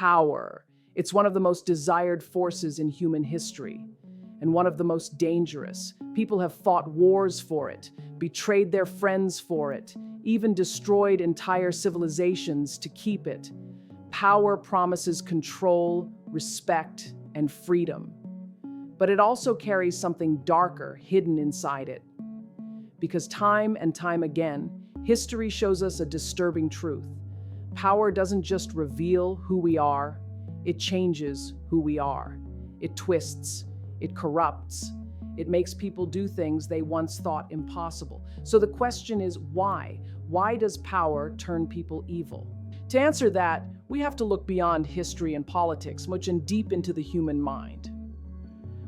Power. It's one of the most desired forces in human history, and one of the most dangerous. People have fought wars for it, betrayed their friends for it, even destroyed entire civilizations to keep it. Power promises control, respect, and freedom. But it also carries something darker hidden inside it. Because time and time again, history shows us a disturbing truth. Power doesn't just reveal who we are, it changes who we are. It twists, it corrupts, it makes people do things they once thought impossible. So the question is why? Why does power turn people evil? To answer that, we have to look beyond history and politics, much and deep into the human mind.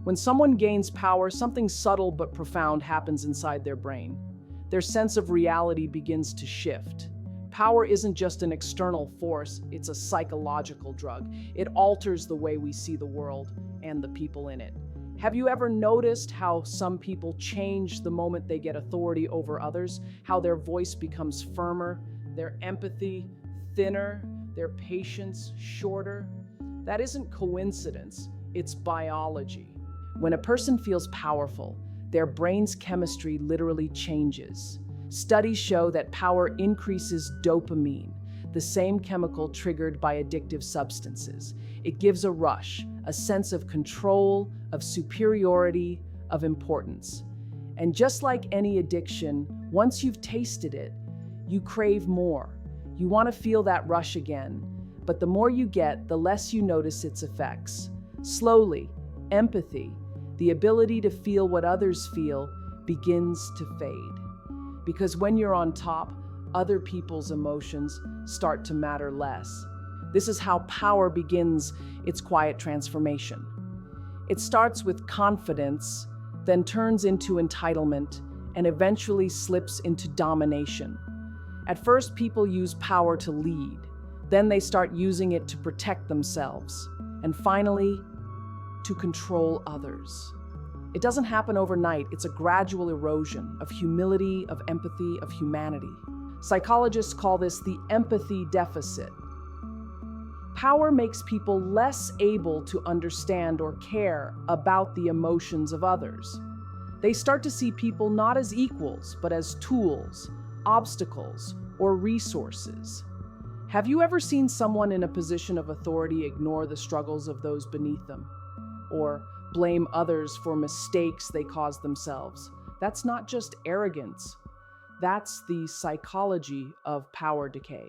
When someone gains power, something subtle but profound happens inside their brain. Their sense of reality begins to shift. Power isn't just an external force, it's a psychological drug. It alters the way we see the world and the people in it. Have you ever noticed how some people change the moment they get authority over others? How their voice becomes firmer, their empathy thinner, their patience shorter? That isn't coincidence, it's biology. When a person feels powerful, their brain's chemistry literally changes. Studies show that power increases dopamine, the same chemical triggered by addictive substances. It gives a rush, a sense of control, of superiority, of importance. And just like any addiction, once you've tasted it, you crave more. You want to feel that rush again, but the more you get, the less you notice its effects. Slowly, empathy, the ability to feel what others feel, begins to fade. Because when you're on top, other people's emotions start to matter less. This is how power begins its quiet transformation. It starts with confidence, then turns into entitlement, and eventually slips into domination. At first, people use power to lead. Then they start using it to protect themselves. And finally, to control others. It doesn't happen overnight. It's a gradual erosion of humility, of empathy, of humanity. Psychologists call this the empathy deficit. Power makes people less able to understand or care about the emotions of others. They start to see people not as equals, but as tools, obstacles, or resources. Have you ever seen someone in a position of authority ignore the struggles of those beneath them? Or blame others for mistakes they caused themselves? That's not just arrogance. That's the psychology of power decay.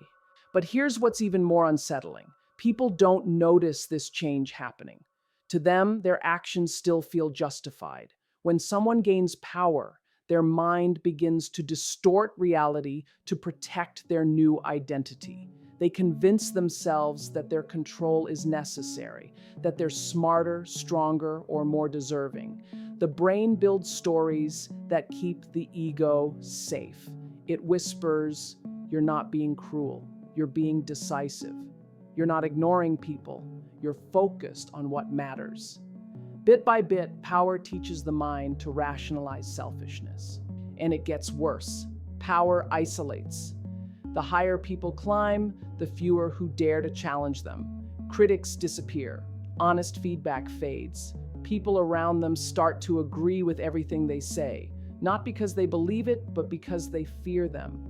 But here's what's even more unsettling. People don't notice this change happening. To them, their actions still feel justified. When someone gains power, their mind begins to distort reality to protect their new identity. They convince themselves that their control is necessary, that they're smarter, stronger, or more deserving. The brain builds stories that keep the ego safe. It whispers, "You're not being cruel. You're being decisive. You're not ignoring people. You're focused on what matters." Bit by bit, power teaches the mind to rationalize selfishness. And it gets worse. Power isolates. The higher people climb, the fewer who dare to challenge them. Critics disappear. Honest feedback fades. People around them start to agree with everything they say, not because they believe it, but because they fear them.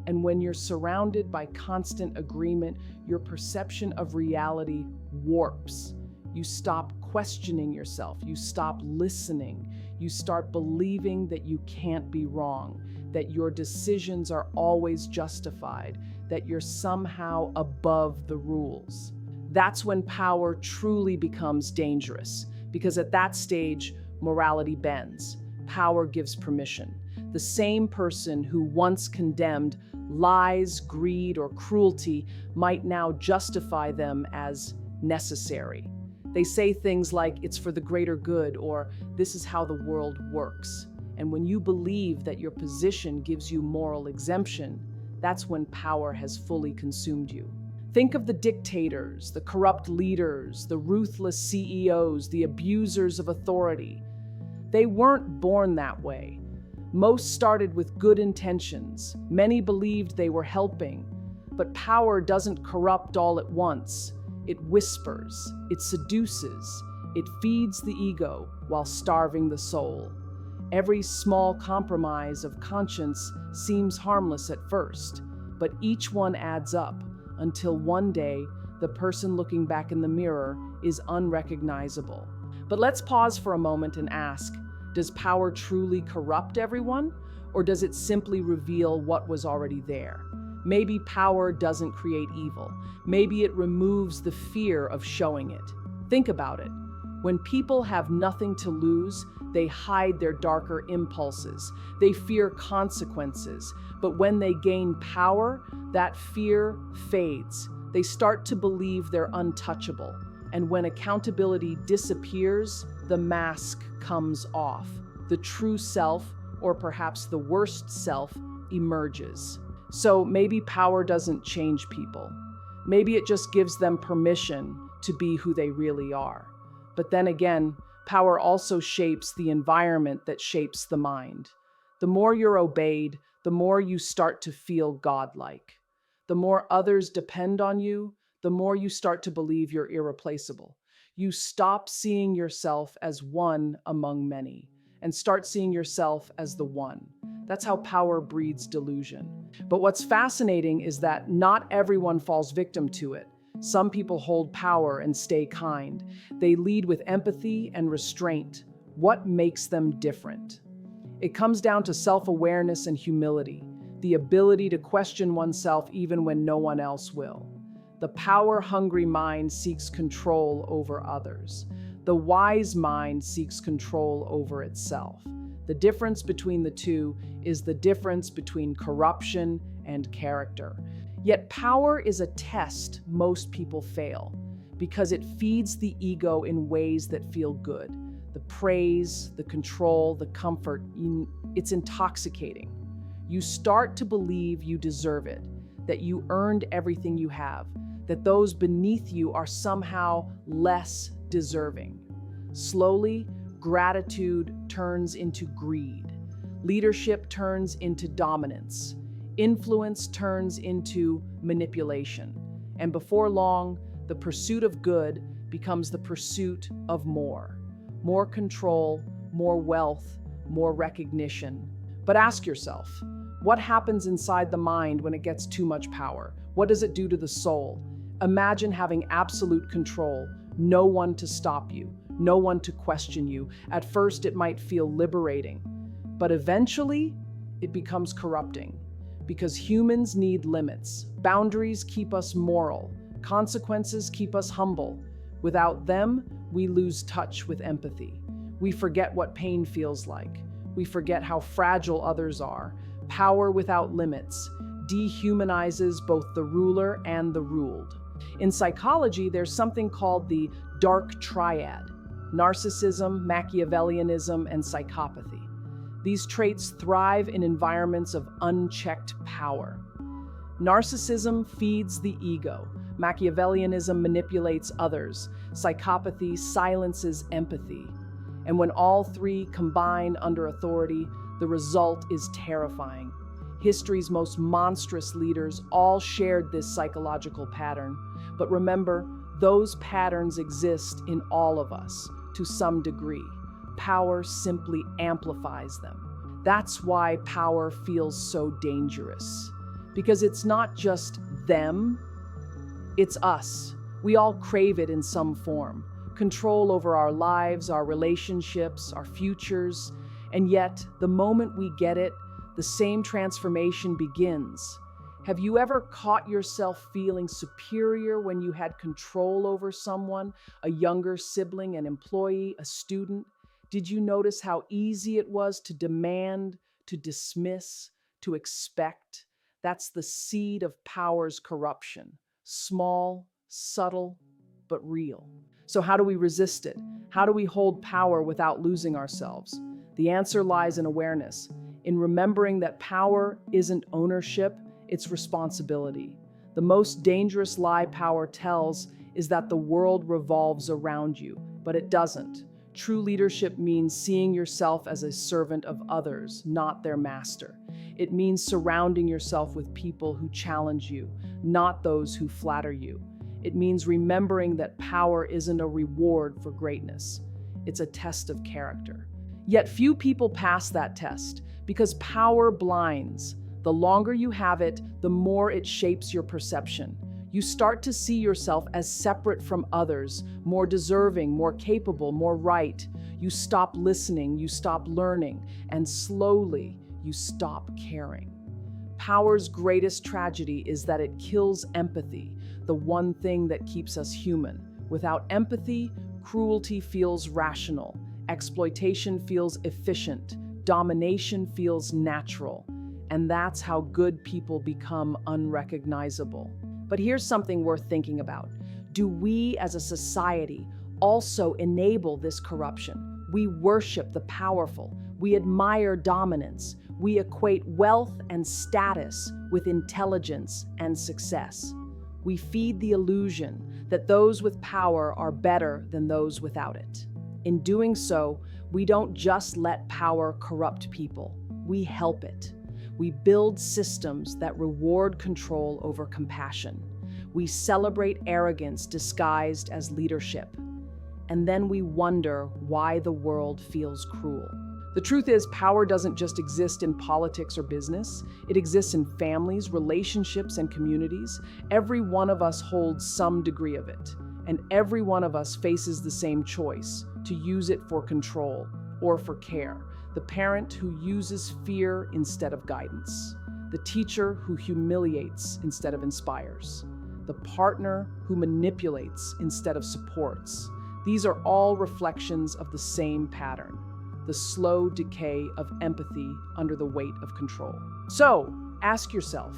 And when you're surrounded by constant agreement, your perception of reality warps. You stop questioning yourself. You stop listening. You start believing that you can't be wrong, that your decisions are always justified, that you're somehow above the rules. That's when power truly becomes dangerous, because at that stage, morality bends. Power gives permission. The same person who once condemned lies, greed, or cruelty might now justify them as necessary. They say things like, "It's for the greater good," or "This is how the world works." And when you believe that your position gives you moral exemption, that's when power has fully consumed you. Think of the dictators, the corrupt leaders, the ruthless CEOs, the abusers of authority. They weren't born that way. Most started with good intentions. Many believed they were helping. But power doesn't corrupt all at once. It whispers, it seduces, it feeds the ego while starving the soul. Every small compromise of conscience seems harmless at first, but each one adds up until one day the person looking back in the mirror is unrecognizable. But let's pause for a moment and ask, does power truly corrupt everyone, or does it simply reveal what was already there? Maybe power doesn't create evil. Maybe it removes the fear of showing it. Think about it. When people have nothing to lose, they hide their darker impulses. They fear consequences. But when they gain power, that fear fades. They start to believe they're untouchable. And when accountability disappears, the mask comes off. The true self, or perhaps the worst self, emerges. So maybe power doesn't change people. Maybe it just gives them permission to be who they really are. But then again, power also shapes the environment that shapes the mind. The more you're obeyed, the more you start to feel godlike. The more others depend on you, the more you start to believe you're irreplaceable. You stop seeing yourself as one among many and start seeing yourself as the one. That's how power breeds delusion. But what's fascinating is that not everyone falls victim to it. Some people hold power and stay kind. They lead with empathy and restraint. What makes them different? It comes down to self-awareness and humility, the ability to question oneself even when no one else will. The power-hungry mind seeks control over others. The wise mind seeks control over itself. The difference between the two is the difference between corruption and character. Yet power is a test most people fail because it feeds the ego in ways that feel good. The praise, the control, the comfort, it's intoxicating. You start to believe you deserve it, that you earned everything you have, that those beneath you are somehow less deserving. Slowly, gratitude turns into greed. Leadership turns into dominance. Influence turns into manipulation. And before long, the pursuit of good becomes the pursuit of more. More control, more wealth, more recognition. But ask yourself, what happens inside the mind when it gets too much power? What does it do to the soul? Imagine having absolute control, no one to stop you, no one to question you. At first, it might feel liberating, but eventually, it becomes corrupting. Because humans need limits. Boundaries keep us moral. Consequences keep us humble. Without them, we lose touch with empathy. We forget what pain feels like. We forget how fragile others are. Power without limits dehumanizes both the ruler and the ruled. In psychology, there's something called the dark triad: narcissism, Machiavellianism, and psychopathy. These traits thrive in environments of unchecked power. Narcissism feeds the ego. Machiavellianism manipulates others. Psychopathy silences empathy. And when all three combine under authority, the result is terrifying. History's most monstrous leaders all shared this psychological pattern. But remember, those patterns exist in all of us to some degree. Power simply amplifies them. That's why power feels so dangerous. Because it's not just them, it's us. We all crave it in some form. Control over our lives, our relationships, our futures. And yet, the moment we get it, the same transformation begins. Have you ever caught yourself feeling superior when you had control over someone, a younger sibling, an employee, a student? Did you notice how easy it was to demand, to dismiss, to expect? That's the seed of power's corruption. Small, subtle, but real. So how do we resist it? How do we hold power without losing ourselves? The answer lies in awareness, in remembering that power isn't ownership, it's responsibility. The most dangerous lie power tells is that the world revolves around you, but it doesn't. True leadership means seeing yourself as a servant of others, not their master. It means surrounding yourself with people who challenge you, not those who flatter you. It means remembering that power isn't a reward for greatness. It's a test of character. Yet few people pass that test because power blinds. The longer you have it, the more it shapes your perception. You start to see yourself as separate from others, more deserving, more capable, more right. You stop listening, you stop learning, and slowly you stop caring. Power's greatest tragedy is that it kills empathy, the one thing that keeps us human. Without empathy, cruelty feels rational, exploitation feels efficient, domination feels natural, and that's how good people become unrecognizable. But here's something worth thinking about. Do we as a society also enable this corruption? We worship the powerful. We admire dominance. We equate wealth and status with intelligence and success. We feed the illusion that those with power are better than those without it. In doing so, we don't just let power corrupt people, we help it. We build systems that reward control over compassion. We celebrate arrogance disguised as leadership. And then we wonder why the world feels cruel. The truth is, power doesn't just exist in politics or business. It exists in families, relationships, and communities. Every one of us holds some degree of it, and every one of us faces the same choice: to use it for control or for care. The parent who uses fear instead of guidance. The teacher who humiliates instead of inspires. The partner who manipulates instead of supports. These are all reflections of the same pattern: the slow decay of empathy under the weight of control. So, ask yourself,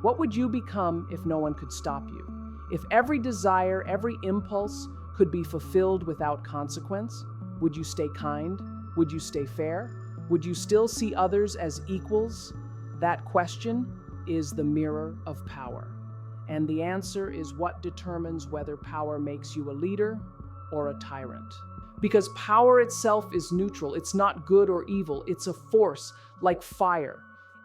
what would you become if no one could stop you? If every desire, every impulse could be fulfilled without consequence, would you stay kind? Would you stay fair? Would you still see others as equals? That question is the mirror of power. And the answer is what determines whether power makes you a leader or a tyrant. Because power itself is neutral. It's not good or evil. It's a force, like fire.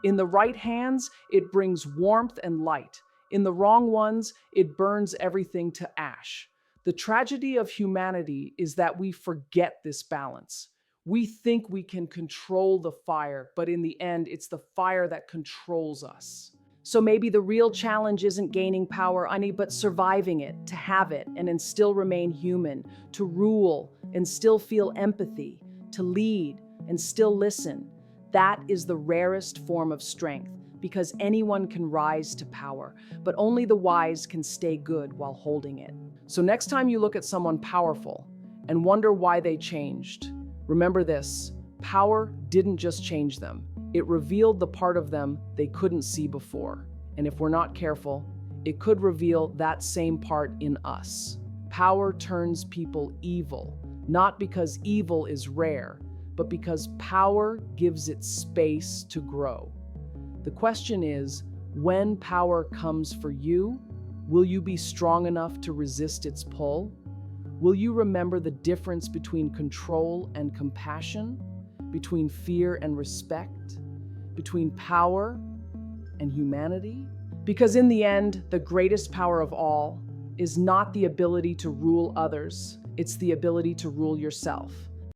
In the right hands, it brings warmth and light. In the wrong ones, it burns everything to ash. The tragedy of humanity is that we forget this balance. We think we can control the fire, but in the end, it's the fire that controls us. So maybe the real challenge isn't gaining power, but surviving it, to have it, and then still remain human, to rule and still feel empathy, to lead and still listen. That is the rarest form of strength, because anyone can rise to power, but only the wise can stay good while holding it. So next time you look at someone powerful and wonder why they changed, remember this: power didn't just change them. It revealed the part of them they couldn't see before. And if we're not careful, it could reveal that same part in us. Power turns people evil, not because evil is rare, but because power gives it space to grow. The question is, when power comes for you, will you be strong enough to resist its pull? Will you remember the difference between control and compassion, between fear and respect, between power and humanity? Because in the end, the greatest power of all is not the ability to rule others, it's the ability to rule yourself.